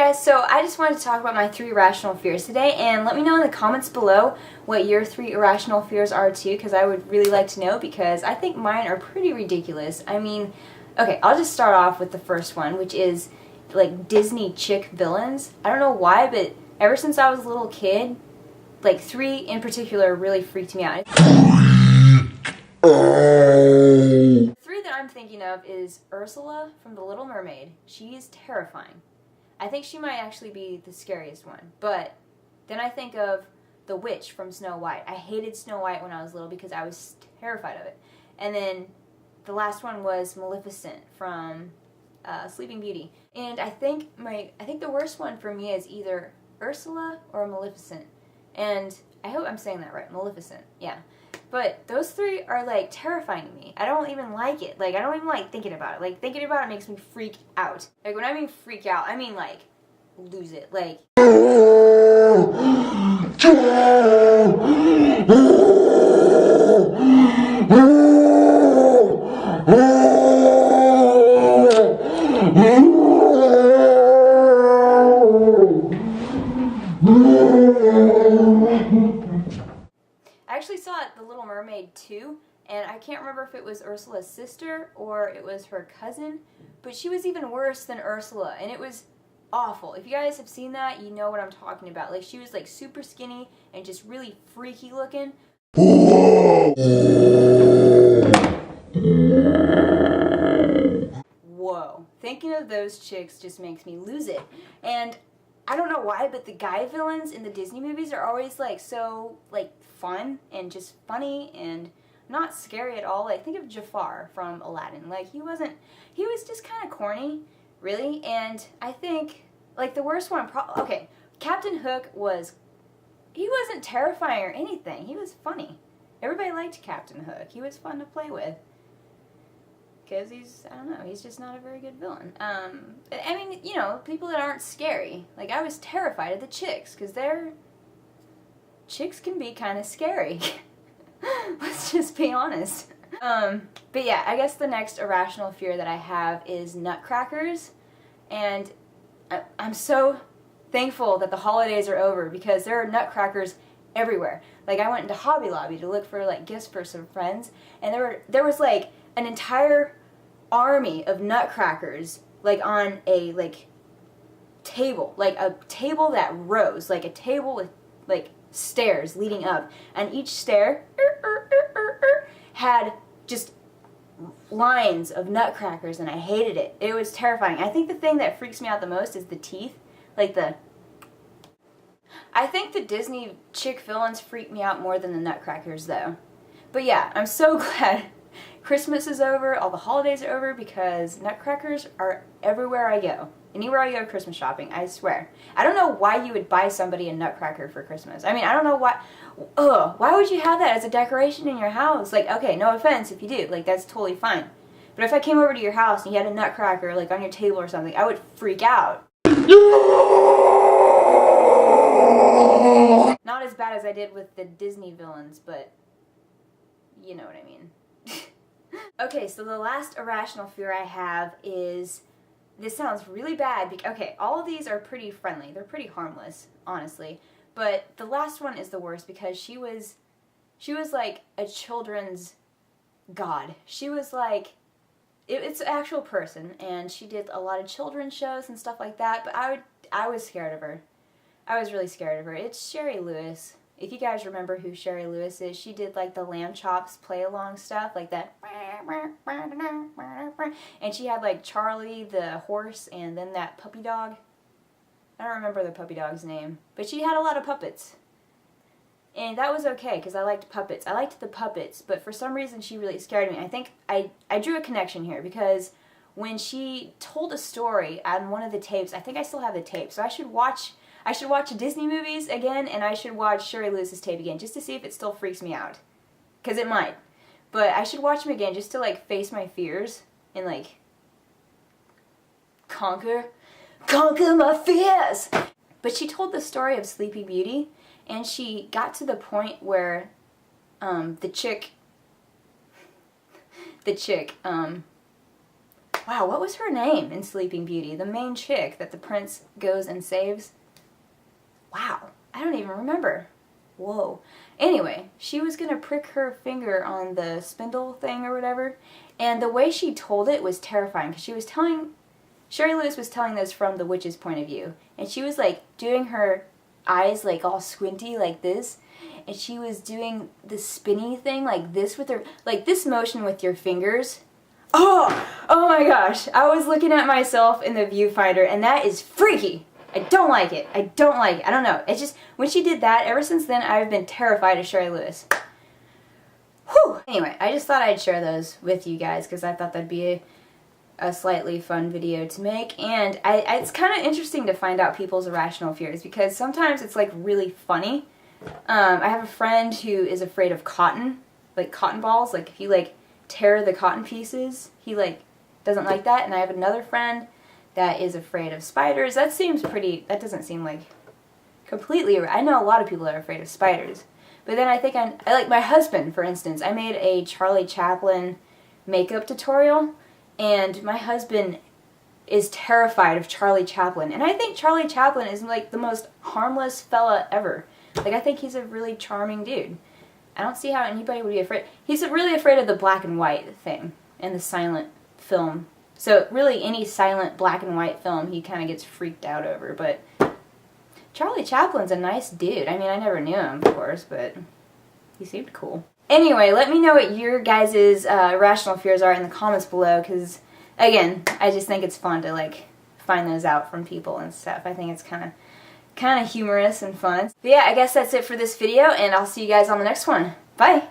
guys, so I just wanted to talk about my 3 irrational fears today, and let me know in the comments below what your 3 irrational fears are too, because I would really like to know, because I think mine are pretty ridiculous. I mean, okay, I'll just start off with the first one, which is like Disney chick villains. I don't know why, but ever since I was a little kid, like 3 in particular really freaked me out. The 3 that I'm thinking of is Ursula from The Little Mermaid. She is terrifying. I think she might actually be the scariest one. But then I think of the witch from Snow White. I hated Snow White when I was little because I was terrified of it. And then the last one was Maleficent from Sleeping Beauty. And I think the worst one for me is either Ursula or Maleficent. And I hope I'm saying that right. Maleficent. Yeah. But those 3 are, like, terrifying to me. I don't even like it. Like, I don't even like thinking about it. Like, thinking about it makes me freak out. Like, when I mean freak out, I mean, like, lose it. Like... I actually saw The Little Mermaid 2, and I can't remember if it was Ursula's sister or it was her cousin, but she was even worse than Ursula, and it was awful. If you guys have seen that, you know what I'm talking about. Like, she was like super skinny and just really freaky looking. Whoa. Thinking of those chicks just makes me lose it. And I don't know why, but the guy villains in the Disney movies are always like so like fun and just funny and not scary at all. Like, think of Jafar from Aladdin. Like, he was just kind of corny, really. And I think like the worst one, okay, Captain Hook he wasn't terrifying or anything. He was funny. Everybody liked Captain Hook. He was fun to play with. Because I don't know, he's just not a very good villain. I mean, you know, people that aren't scary. Like, I was terrified of the chicks, because chicks can be kind of scary. Let's just be honest. But yeah, I guess the next irrational fear that I have is nutcrackers. And I'm so thankful that the holidays are over, because there are nutcrackers everywhere. Like, I went into Hobby Lobby to look for, like, gifts for some friends, and there was, like, an entire army of nutcrackers, like, on a, like, table. Like, a table that rose. Like, a table with, like, stairs leading up. And each stair had just lines of nutcrackers, and I hated it. It was terrifying. I think the thing that freaks me out the most is the teeth. Like, I think the Disney chick villains freak me out more than the nutcrackers, though. But yeah, I'm so glad Christmas is over, all the holidays are over, because nutcrackers are everywhere I go. Anywhere I go Christmas shopping, I swear. I don't know why you would buy somebody a nutcracker for Christmas. I mean, I don't know why. Why would you have that as a decoration in your house? Like, okay, no offense if you do. Like, that's totally fine. But if I came over to your house and you had a nutcracker, like, on your table or something, I would freak out. Not as bad as I did with the Disney villains, but you know what I mean. Okay, so the last irrational fear I have is, this sounds really bad, okay, all of these are pretty friendly, they're pretty harmless, honestly, but the last one is the worst, because she was like a children's god. She was like, it's an actual person, and she did a lot of children's shows and stuff like that, but I was scared of her. I was really scared of her. It's Sherry Lewis. If you guys remember who Sherry Lewis is, she did like the Lamb Chops play-along stuff, like that. And she had like Charlie the horse and then that puppy dog. I don't remember the puppy dog's name, but she had a lot of puppets. And that was okay, because I liked puppets. I liked the puppets, but for some reason she really scared me. I think I drew a connection here, because when she told a story on one of the tapes, I think I still have the tape, so I should watch Disney movies again, and I should watch Sherry Lewis's tape again, just to see if it still freaks me out. Because it might. But I should watch them again, just to, like, face my fears, and, like, conquer my fears! But she told the story of Sleeping Beauty, and she got to the point where, the chick, Wow, what was her name in Sleeping Beauty? The main chick that the prince goes and saves? Wow, I don't even remember. Whoa. Anyway, she was gonna prick her finger on the spindle thing or whatever, and the way she told it was terrifying, because Shari Lewis was telling this from the witch's point of view, and she was like doing her eyes like all squinty like this, and she was doing the spinny thing like this with her, like this motion with your fingers. Oh my gosh, I was looking at myself in the viewfinder, and that is freaky. I don't like it. I don't know. It's just, when she did that, ever since then, I've been terrified of Shari Lewis. Whew. Anyway, I just thought I'd share those with you guys, because I thought that'd be a slightly fun video to make, and it's kind of interesting to find out people's irrational fears, because sometimes it's like really funny. I have a friend who is afraid of cotton, like cotton balls, like if you like tear the cotton pieces, he like doesn't like that. And I have another friend that is afraid of spiders. That doesn't seem like completely, I know a lot of people that are afraid of spiders, but then I think I like my husband, for instance. I made a Charlie Chaplin makeup tutorial, and my husband is terrified of Charlie Chaplin, and I think Charlie Chaplin is like the most harmless fella ever. Like, I think he's a really charming dude. I don't see how anybody would be afraid. He's really afraid of the black and white thing and the silent film. So really any silent black and white film he kind of gets freaked out over. But Charlie Chaplin's a nice dude. I mean, I never knew him, of course, but he seemed cool. Anyway, let me know what your guys' irrational fears are in the comments below, because, again, I just think it's fun to, like, find those out from people and stuff. I think it's kind of humorous and fun. But yeah, I guess that's it for this video, and I'll see you guys on the next one. Bye!